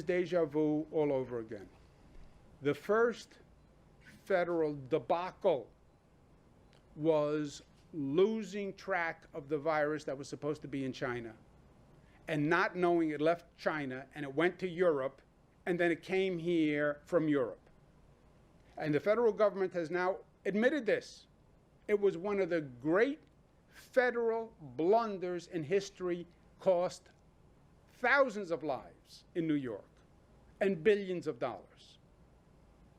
is deja vu all over again. The first federal debacle was losing track of the virus that was supposed to be in China and not knowing it left China and it went to Europe and then it came here from Europe. And the federal government has now admitted this. It was one of the great federal blunders in history, cost thousands of lives in New York and billions of dollars.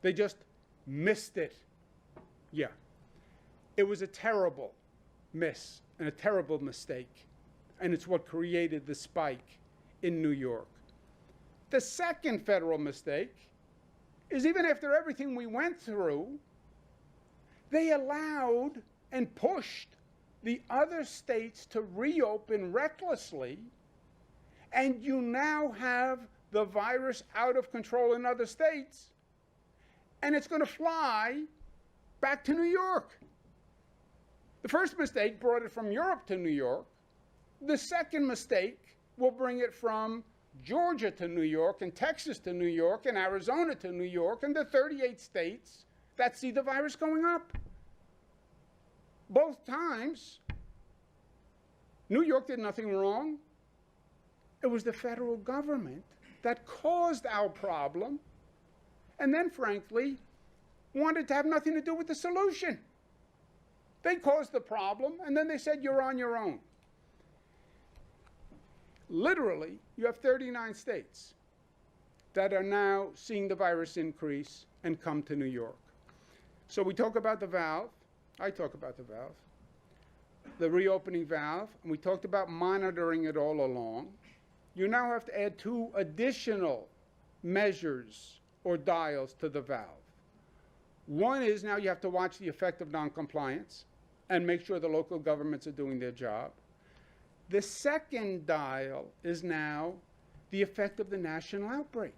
They just missed it. Yeah. It was a terrible miss and a terrible mistake. And it's what created the spike in New York. The second federal mistake is even after everything we went through, they allowed and pushed the other states to reopen recklessly, and you now have the virus out of control in other states, and it's going to fly back to New York. The first mistake brought it from Europe to New York. The second mistake will bring it from Georgia to New York, and Texas to New York, and Arizona to New York, and the 38 states that see the virus going up. Both times, New York did nothing wrong. It was the federal government that caused our problem, and then, frankly, wanted to have nothing to do with the solution. They caused the problem, and then they said, you're on your own. Literally, you have 39 states that are now seeing the virus increase and come to New York. So we talk about the valve. I talk about the valve, the reopening valve, and we talked about monitoring it all along. You now have to add 2 additional measures or dials to the valve. One is now you have to watch the effect of noncompliance and make sure the local governments are doing their job. The second dial is now the effect of the national outbreak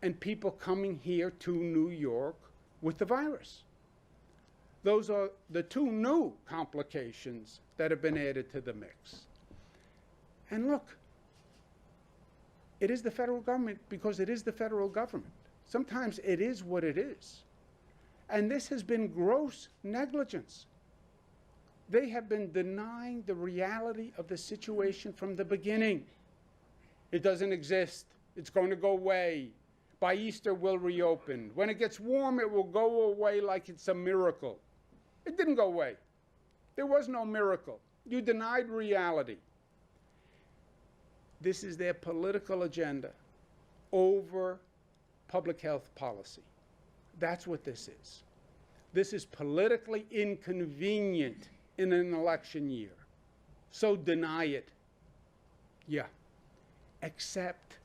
and people coming here to New York with the virus. Those are the 2 new complications that have been added to the mix. And look, it is the federal government because it is the federal government. Sometimes it is what it is. And this has been gross negligence. They have been denying the reality of the situation from the beginning. It doesn't exist. It's going to go away. By Easter, we'll reopen. When it gets warm, it will go away like it's a miracle. It didn't go away. There was no miracle. You denied reality. This is their political agenda over public health policy. That's what this is. This is politically inconvenient in an election year. So deny it. Yeah. Except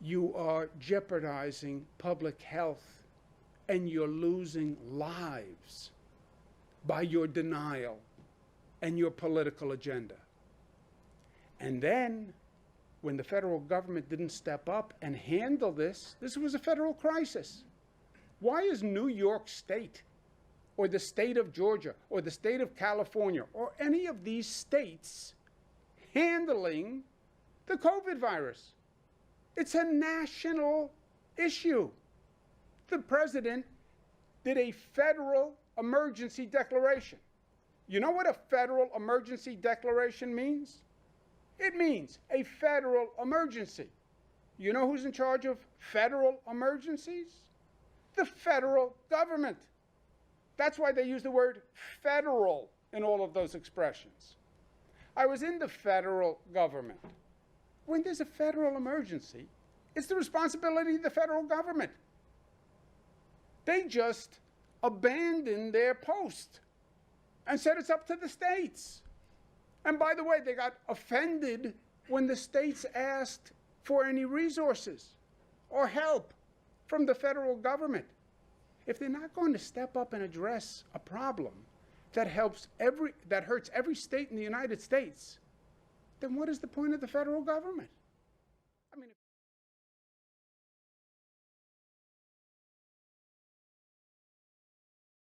you are jeopardizing public health and you're losing lives by your denial and your political agenda. And then, when the federal government didn't step up and handle this, this was a federal crisis. Why is New York State, or the state of Georgia, or the state of California, or any of these states handling the COVID virus? It's a national issue. The president did a federal emergency declaration. You know what a federal emergency declaration means? It means a federal emergency. You know who's in charge of federal emergencies? The federal government. That's why they use the word federal in all of those expressions. I was in the federal government. When there's a federal emergency, it's the responsibility of the federal government. They just abandoned their post and said it's up to the states. And by the way, they got offended when the states asked for any resources or help from the federal government. If they're not going to step up and address a problem that hurts every state in the United States, then what is the point of the federal government?